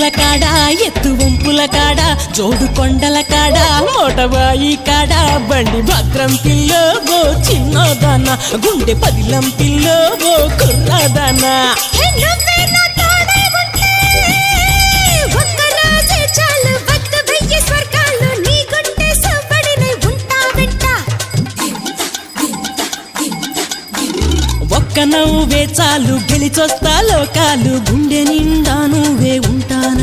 కొప్పుల కాడ ఎత్తు వంపుల కాడ జోడు కొండల కాడ మోటబాయి కాడ బండి భద్రం పిల్లో ఓ చిన్నదాన గుండె పదిలం పిల్లో ఓ కుర్రదాన ఒక్క నవ్వే చాలు గెలిచొస్తా లోకాలు గుండె నిండా నువ్వే ఉంటాను